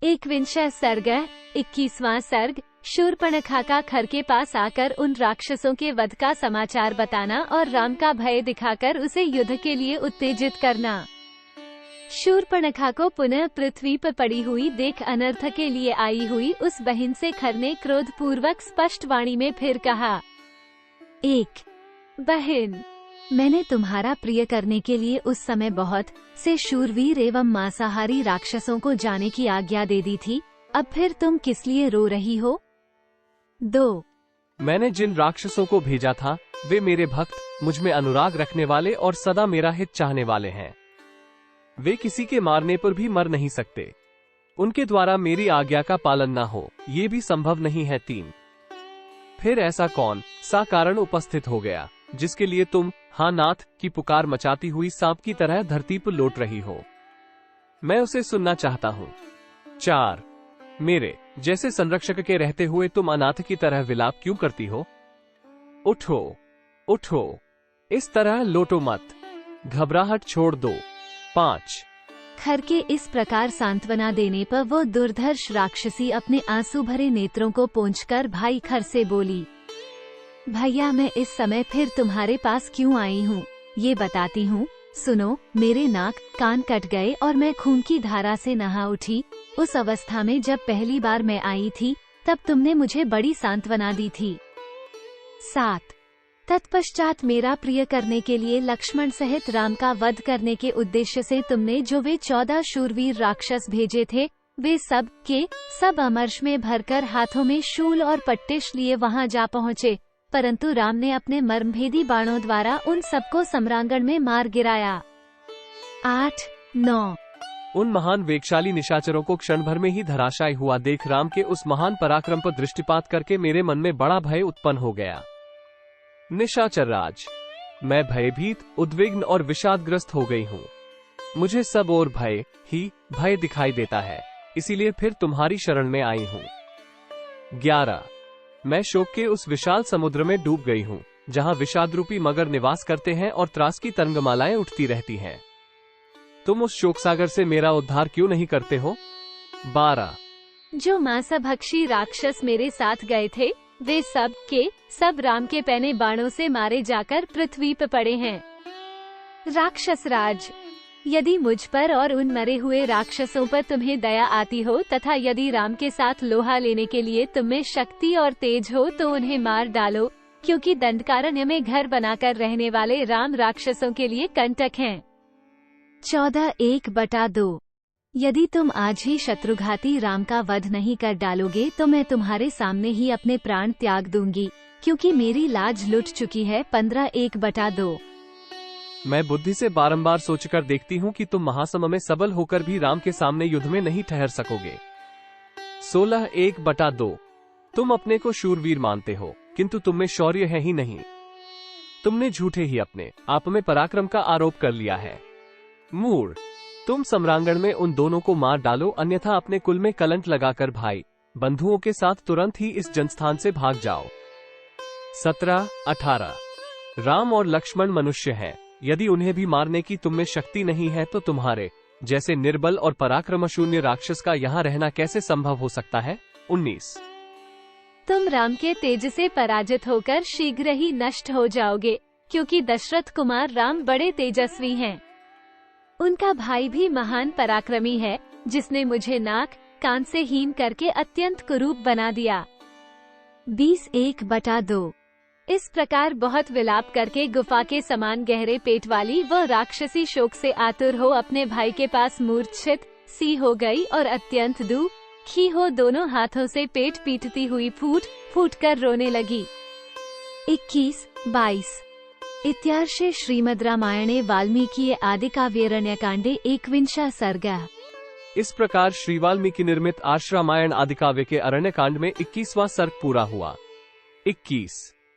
एकविंशः सर्ग 21वां सर्ग। शूर्पणखा का खर के पास आकर उन राक्षसों के वध का समाचार बताना और राम का भय दिखाकर उसे युद्ध के लिए उत्तेजित करना। शूर्पणखा को पुनः पृथ्वी पर पड़ी हुई देख अनर्थ के लिए आई हुई उस बहन से खर ने क्रोध पूर्वक स्पष्ट वाणी में फिर कहा, एक बहन, मैंने तुम्हारा प्रिय करने के लिए उस समय बहुत से शूरवीर एवं मांसाहारी राक्षसों को जाने की आज्ञा दे दी थी, अब फिर तुम किस लिए रो रही हो? दो, मैंने जिन राक्षसों को भेजा था वे मेरे भक्त, मुझ में अनुराग रखने वाले और सदा मेरा हित चाहने वाले हैं। वे किसी के मारने पर भी मर नहीं सकते। उनके द्वारा मेरी आज्ञा का पालन न हो ये भी संभव नहीं है। तीन, फिर ऐसा कौन सा कारण उपस्थित हो गया जिसके लिए तुम हाँ नाथ की पुकार मचाती हुई सांप की तरह धरती पर लौट रही हो? मैं उसे सुनना चाहता हूँ। चार, मेरे जैसे संरक्षक के रहते हुए तुम अनाथ की तरह विलाप क्यों करती हो? उठो उठो, इस तरह लौटो मत, घबराहट छोड़ दो। पांच, खर के इस प्रकार सांत्वना देने पर वो दुर्धर्ष राक्षसी अपने आंसू भरे नेत्रों को पोंछकर भाई खर से बोली, भैया मैं इस समय फिर तुम्हारे पास क्यों आई हूँ ये बताती हूँ। सुनो, मेरे नाक कान कट गए और मैं खून की धारा से नहा उठी। उस अवस्था में जब पहली बार मैं आई थी तब तुमने मुझे बड़ी सांत्वना दी थी। सात, तत्पश्चात मेरा प्रिय करने के लिए लक्ष्मण सहित राम का वध करने के उद्देश्य से तुमने जो वे 14 शूरवीर राक्षस भेजे थे वे सब के सब अमर्ष में भरकर हाथों में शूल और पट्टिश लिए वहां जा पहुँचे, परंतु राम ने अपने मर्मभेदी बाणों द्वारा उन सबको सम्रांगण में मार गिराया। 8, 9, उन महान वेगशाली निशाचरों को क्षण भर में ही धराशायी हुआ देख राम के उस महान पराक्रम पर दृष्टिपात करके मेरे मन में बड़ा भय उत्पन्न हो गया। निशाचर राज, मैं भयभीत, उद्विग्न और विषादग्रस्त हो गई हूँ। मुझे सब ओर भय ही भय दिखाई देता है, इसीलिए फिर तुम्हारी शरण में आई हूँ। 11, मैं शोक के उस विशाल समुद्र में डूब गई हूँ जहाँ विषादरूपी मगर निवास करते हैं और त्रास की तरंगमालाएं उठती रहती हैं। तुम उस शोक सागर से मेरा उद्धार क्यों नहीं करते हो? 12, जो मांसभक्षी राक्षस मेरे साथ गए थे वे सब के सब राम के पैने बाणों से मारे जाकर पृथ्वी पर पड़े हैं। राक्षस राज, यदि मुझ पर और उन मरे हुए राक्षसों पर तुम्हें दया आती हो तथा यदि राम के साथ लोहा लेने के लिए तुम्हें शक्ति और तेज हो तो उन्हें मार डालो, क्योंकि दंडकारण्य में घर बनाकर रहने वाले राम राक्षसों के लिए कंटक हैं। 14, 1/2, यदि तुम आज ही शत्रुघाती राम का वध नहीं कर डालोगे तो मैं तुम्हारे सामने ही अपने प्राण त्याग दूंगी, क्योंकि मेरी लाज लुट चुकी है। 15, 1/2, मैं बुद्धि से बारंबार सोचकर देखती हूँ कि तुम महासम में सबल होकर भी राम के सामने युद्ध में नहीं ठहर सकोगे। 16, 1/2, तुम अपने को शूरवीर मानते हो किंतु तुम में शौर्य है ही नहीं। तुमने झूठे ही अपने आप में पराक्रम का आरोप कर लिया है। मूढ़, तुम सम्रांगण में उन दोनों को मार डालो, अन्यथा अपने कुल में कलंक लगाकर भाई बंधुओं के साथ तुरंत ही इस जनस्थान से भाग जाओ। 17, 18, राम और लक्ष्मण मनुष्य हैं, यदि उन्हें भी मारने की तुम में शक्ति नहीं है तो तुम्हारे जैसे निर्बल और पराक्रम शून्य राक्षस का यहाँ रहना कैसे संभव हो सकता है। 19, तुम राम के तेज से पराजित होकर शीघ्र ही नष्ट हो जाओगे, क्योंकि दशरथ कुमार राम बड़े तेजस्वी हैं। उनका भाई भी महान पराक्रमी है, जिसने मुझे नाक कान से हीन करके अत्यंत कुरूप बना दिया। 20, 1/2, इस प्रकार बहुत विलाप करके गुफा के समान गहरे पेट वाली वह राक्षसी शोक से आतुर हो अपने भाई के पास मूर्छित सी हो गई और अत्यंत दुखी हो दोनों हाथों से पेट पीटती हुई फूट फूट कर रोने लगी। 21, 22, इत्यार्षे श्रीमद् रामायणे वाल्मीकि आदिकाव्यरण्यकाण्डे 21वां सर्ग। इस प्रकार श्री वाल्मीकि निर्मित आर्ष रामायण आदिकाव्य के अरण्यकांड में 21वां सर्ग पूरा हुआ। 21।